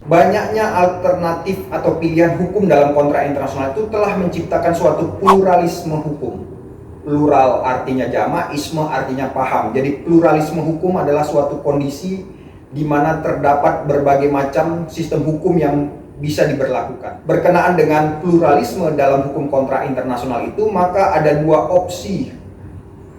Banyaknya alternatif atau pilihan hukum dalam kontrak internasional itu telah menciptakan suatu pluralisme hukum. Plural artinya jamak, isme artinya paham. Jadi pluralisme hukum adalah suatu kondisi di mana terdapat berbagai macam sistem hukum yang bisa diberlakukan. Berkenaan dengan pluralisme dalam hukum kontrak internasional itu, maka ada dua opsi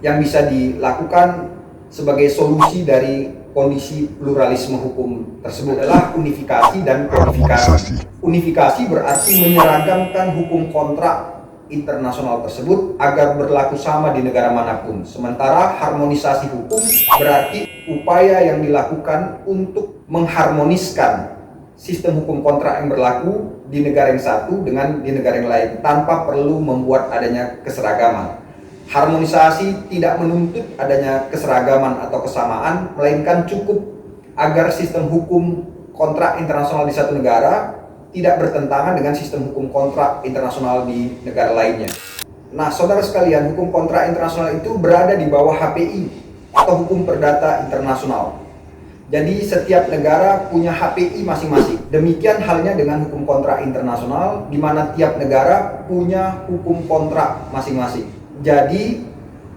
yang bisa dilakukan sebagai solusi dari kondisi pluralisme hukum tersebut, adalah unifikasi dan kodifikasi. Unifikasi berarti menyeragamkan hukum kontrak internasional tersebut agar berlaku sama di negara manapun. Sementara harmonisasi hukum berarti upaya yang dilakukan untuk mengharmoniskan sistem hukum kontrak yang berlaku di negara yang satu dengan di negara yang lain tanpa perlu membuat adanya keseragaman. Harmonisasi tidak menuntut adanya keseragaman atau kesamaan, melainkan cukup agar sistem hukum kontrak internasional di satu negara tidak bertentangan dengan sistem hukum kontrak internasional di negara lainnya. Nah, saudara sekalian, hukum kontrak internasional itu berada di bawah HPI atau Hukum Perdata Internasional. Jadi setiap negara punya HPI masing-masing. Demikian halnya dengan hukum kontrak internasional, di mana tiap negara punya hukum kontrak masing-masing. Jadi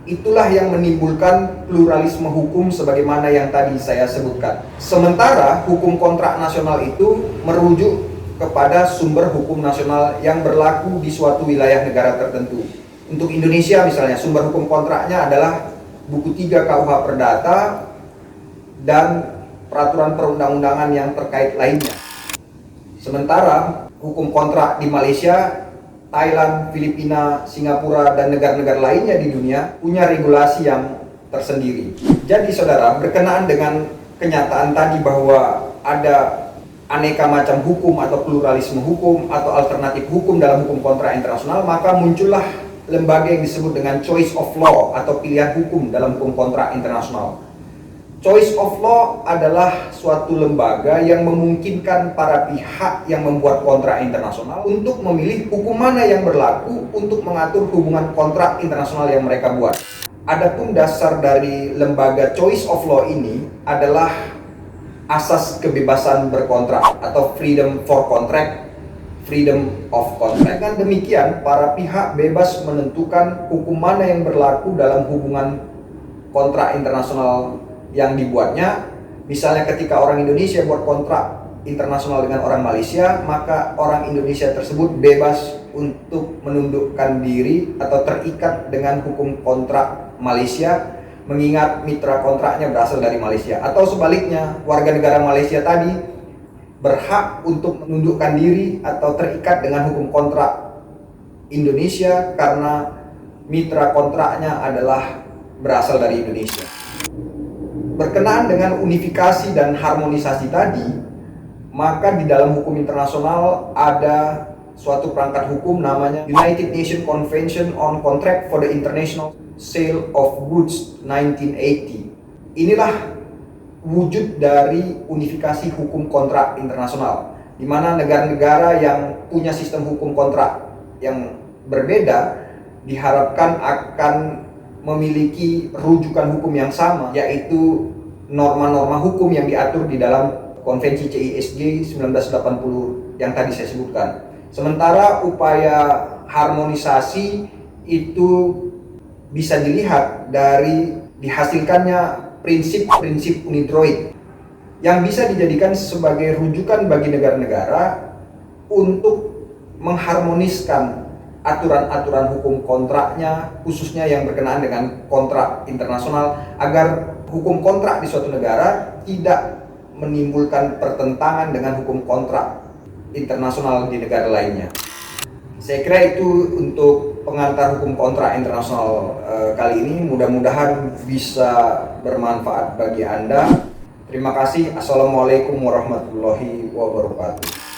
itulah yang menimbulkan pluralisme hukum sebagaimana yang tadi saya sebutkan. Sementara hukum kontrak nasional itu merujuk kepada sumber hukum nasional yang berlaku di suatu wilayah negara tertentu. Untuk Indonesia misalnya, sumber hukum kontraknya adalah buku 3 KUH Perdata dan peraturan perundang-undangan yang terkait lainnya. Sementara hukum kontrak di Malaysia, Thailand, Filipina, Singapura, dan negara-negara lainnya di dunia punya regulasi yang tersendiri. Jadi saudara, berkenaan dengan kenyataan tadi bahwa ada aneka macam hukum atau pluralisme hukum atau alternatif hukum dalam hukum kontrak internasional, maka muncullah lembaga yang disebut dengan choice of law atau pilihan hukum dalam hukum kontrak internasional. Choice of law adalah suatu lembaga yang memungkinkan para pihak yang membuat kontrak internasional untuk memilih hukum mana yang berlaku untuk mengatur hubungan kontrak internasional yang mereka buat. Adapun dasar dari lembaga choice of law ini adalah asas kebebasan berkontrak atau freedom for contract, freedom of contract. Dengan demikian, para pihak bebas menentukan hukum mana yang berlaku dalam hubungan kontrak internasional yang dibuatnya. Misalnya ketika orang Indonesia buat kontrak internasional dengan orang Malaysia, maka orang Indonesia tersebut bebas untuk menundukkan diri atau terikat dengan hukum kontrak Malaysia, mengingat mitra kontraknya berasal dari Malaysia. Atau sebaliknya, warga negara Malaysia tadi berhak untuk menundukkan diri atau terikat dengan hukum kontrak Indonesia karena mitra kontraknya adalah berasal dari Indonesia. Berkenaan dengan unifikasi dan harmonisasi tadi, maka di dalam hukum internasional ada suatu perangkat hukum namanya United Nations Convention on Contract for the International Sale of Goods 1980. Inilah wujud dari unifikasi hukum kontrak internasional, di mana negara-negara yang punya sistem hukum kontrak yang berbeda diharapkan akan memiliki rujukan hukum yang sama, yaitu norma-norma hukum yang diatur di dalam Konvensi CISG 1980 yang tadi saya sebutkan. Sementara upaya harmonisasi itu bisa dilihat dari dihasilkannya prinsip-prinsip UNIDROIT yang bisa dijadikan sebagai rujukan bagi negara-negara untuk mengharmoniskan aturan-aturan hukum kontraknya, khususnya yang berkenaan dengan kontrak internasional, agar hukum kontrak di suatu negara tidak menimbulkan pertentangan dengan hukum kontrak internasional di negara lainnya. Saya kira itu untuk pengantar hukum kontrak internasional kali ini. Mudah-mudahan bisa bermanfaat bagi Anda. Terima kasih. Assalamualaikum warahmatullahi wabarakatuh.